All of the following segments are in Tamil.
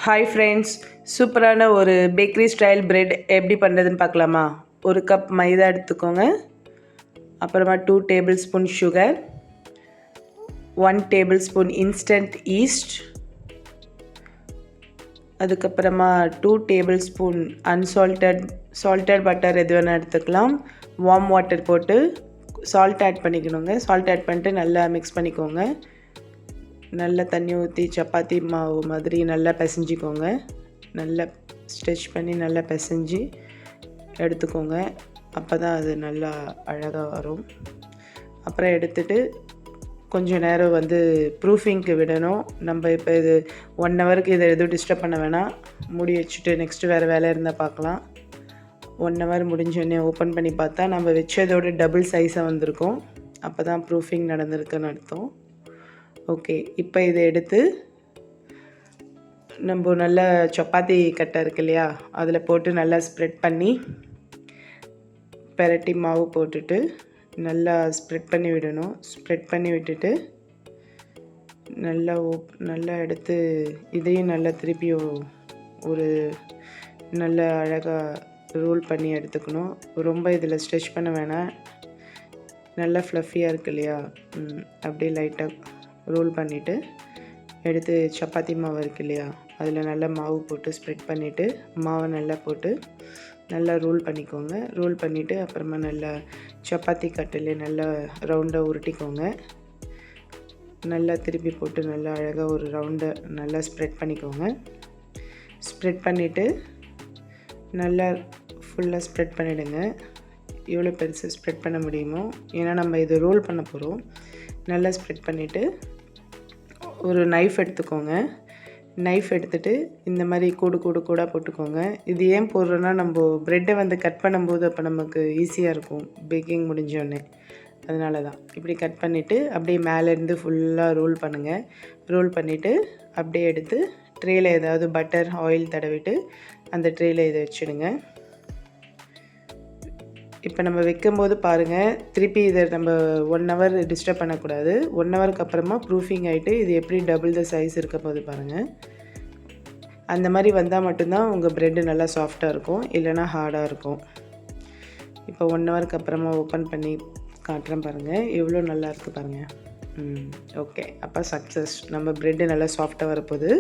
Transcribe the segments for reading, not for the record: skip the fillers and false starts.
ஹாய் ஃப்ரெண்ட்ஸ், சூப்பரான ஒரு பேக்கரி ஸ்டைல் பிரெட் எப்படி பண்ணுறதுன்னு பார்க்கலாமா? ஒரு கப் மைதா எடுத்துக்கோங்க. அப்புறமா 2 table spoon sugar, 1 table spoon instant east, அதுக்கப்புறமா 2 டேபிள் ஸ்பூன் சால்டட் பட்டர் எது வேணால் எடுத்துக்கலாம். வார்ம் வாட்டர் போட்டு சால்ட் ஆட் பண்ணிக்கணுங்க. சால்ட் ஆட் பண்ணிட்டு நல்லா மிக்ஸ் பண்ணிக்கோங்க. நல்லா தண்ணி ஊற்றி சப்பாத்தி மாவு மாதிரி நல்லா பிசைஞ்சிக்கோங்க. நல்லா ஸ்ட்ரெச் பண்ணி நல்லா பிசைஞ்சு எடுத்துக்கோங்க. அப்போ தான் அது நல்லா அழகாக வரும். அப்புறம் எடுத்துகிட்டு கொஞ்சம் நேரம் ப்ரூஃபிங்க்கு விடணும். நம்ம இப்போ இது 1 ஹவருக்கு இதை எதுவும் டிஸ்டர்ப் பண்ண வேணாம். மூடி வச்சுட்டு நெக்ஸ்ட்டு வேறு வேலை இருந்தால் பார்க்கலாம். 1 ஹவர் முடிஞ்சோடனே ஓப்பன் பண்ணி பார்த்தா நம்ம வச்சதோட டபுள் சைஸாக வந்திருக்கும். அப்போ தான் ப்ரூஃபிங் நடந்திருக்குன்னு அர்த்தம். ஓகே, இப்போ இதை எடுத்து நம்ம நல்லா சப்பாத்தி கட்டை இருக்கு இல்லையா, அதில் போட்டு நல்லா ஸ்ப்ரெட் பண்ணி பெரட்டி மாவு போட்டுட்டு நல்லா ஸ்ப்ரெட் பண்ணி விடணும். ஸ்ப்ரெட் பண்ணி விட்டுட்டு நல்லா எடுத்து இதையும் நல்லா திருப்பி ஒரு நல்ல அழகாக ரோல் பண்ணி எடுத்துக்கணும். ரொம்ப இதில் ஸ்ட்ரெச் பண்ண வேணாம். நல்லா ஃப்ளஃபியாக இருக்கு இல்லையா, அப்படியே லைட்டாக ரோல் பண்ணிவிட்டு எடுத்து சப்பாத்தி மாவு இருக்கு இல்லையா, அதில் நல்லா மாவு போட்டு ஸ்ப்ரெட் பண்ணிவிட்டு மாவை நல்லா போட்டு நல்லா ரோல் பண்ணிக்கோங்க. ரோல் பண்ணிவிட்டு அப்புறமா நல்லா சப்பாத்தி கட்டிலே நல்லா ரவுண்டாக உருட்டிக்கோங்க. நல்லா திருப்பி போட்டு நல்லா அழகாக ஒரு ரவுண்டை நல்லா ஸ்ப்ரெட் பண்ணிக்கோங்க. ஸ்ப்ரெட் பண்ணிவிட்டு நல்லா ஃபுல்லாக ஸ்ப்ரெட் பண்ணிவிடுங்க. எவ்வளோ பெருசு ஸ்ப்ரெட் பண்ண முடியுமோ, ஏன்னா நம்ம இது ரோல் பண்ண போகிறோம். நல்லா ஸ்ப்ரெட் பண்ணிவிட்டு ஒரு நைஃப் எடுத்துக்கோங்க. நைஃப் எடுத்துகிட்டு இந்த மாதிரி கூடாக போட்டுக்கோங்க. இது ஏன் போடுறோன்னா, நம்ம ப்ரெட்டை கட் பண்ணும்போது அப்போ நமக்கு ஈஸியாக இருக்கும் பேக்கிங் முடிஞ்சோடனே. அதனால தான் இப்படி கட் பண்ணிவிட்டு அப்படியே மேலேருந்து ஃபுல்லாக ரோல் பண்ணுங்கள். ரோல் பண்ணிவிட்டு அப்படியே எடுத்து ட்ரேயில் ஏதாவது பட்டர் ஆயில் தடவிட்டு அந்த ட்ரேயில் இதை வச்சுடுங்க. இப்போ நம்ம வைக்கும்போது பாருங்கள், திருப்பி இதை நம்ம 1 ஹவர் டிஸ்டர்ப் பண்ணக்கூடாது. 1 ஹவருக்கு அப்புறமா ப்ரூஃபிங் ஆகிட்டு இது எப்படி டபுள் த சைஸ் இருக்க போது பாருங்கள். அந்த மாதிரி வந்தால் மட்டும்தான் உங்கள் ப்ரெட்டு நல்லா சாஃப்டாக இருக்கும், இல்லைனா ஹார்டாக இருக்கும். இப்போ 1 ஹவருக்கு அப்புறமா ஓப்பன் பண்ணி காட்டுறேன் பாருங்கள், எவ்வளோ நல்லா இருக்குது பாருங்கள். ஓகே, அப்போ சக்ஸஸ். நம்ம ப்ரெட்டு நல்லா சாஃப்டாக வரப்போகுது.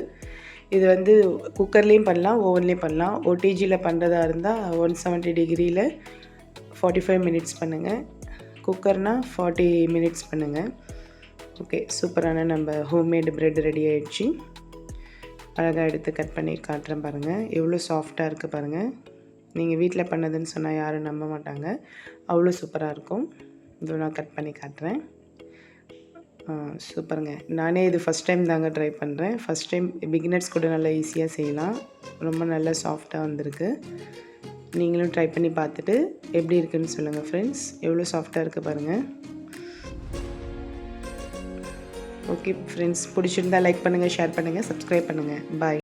இது குக்கர்லேயும் பண்ணலாம், ஓவன்லேயும் பண்ணலாம். ஓடிஜியில் பண்ணுறதா இருந்தால் 170 டிகிரியில் 45 மினிட்ஸ் பண்ணுங்கள். குக்கர்னால் 40 மினிட்ஸ் பண்ணுங்கள். ஓகே, சூப்பரான நம்ம ஹோம்மேடு ப்ரெட் ரெடி ஆகிடுச்சு. அழகாக எடுத்து கட் பண்ணி காட்டுறேன் பாருங்கள், எவ்வளோ சாஃப்டாக இருக்குது பாருங்கள். நீங்கள் வீட்டில் பண்ணதுன்னு சொன்னால் யாரும் நம்ப மாட்டாங்க, அவ்வளோ சூப்பராக இருக்கும். இதோ நான் கட் பண்ணி காட்டுறேன். சூப்பருங்க. நானே இது ஃபஸ்ட் டைம் தாங்க ட்ரை பண்ணுறேன். ஃபஸ்ட் டைம் பிகினர்ஸ் கூட நல்லா ஈஸியாக செய்யலாம். ரொம்ப நல்லா சாஃப்டாக வந்திருக்கு. நீங்களும் ட்ரை பண்ணி பார்த்துட்டு எப்படி இருக்குன்னு சொல்லுங்கள் ஃப்ரெண்ட்ஸ். எவ்வளோ சாஃப்டாக இருக்குது பாருங்கள். ஓகே ஃப்ரெண்ட்ஸ், பிடிச்சிருந்தால் லைக் பண்ணுங்கள், ஷேர் பண்ணுங்கள், சப்ஸ்கிரைப் பண்ணுங்கள். பாய்.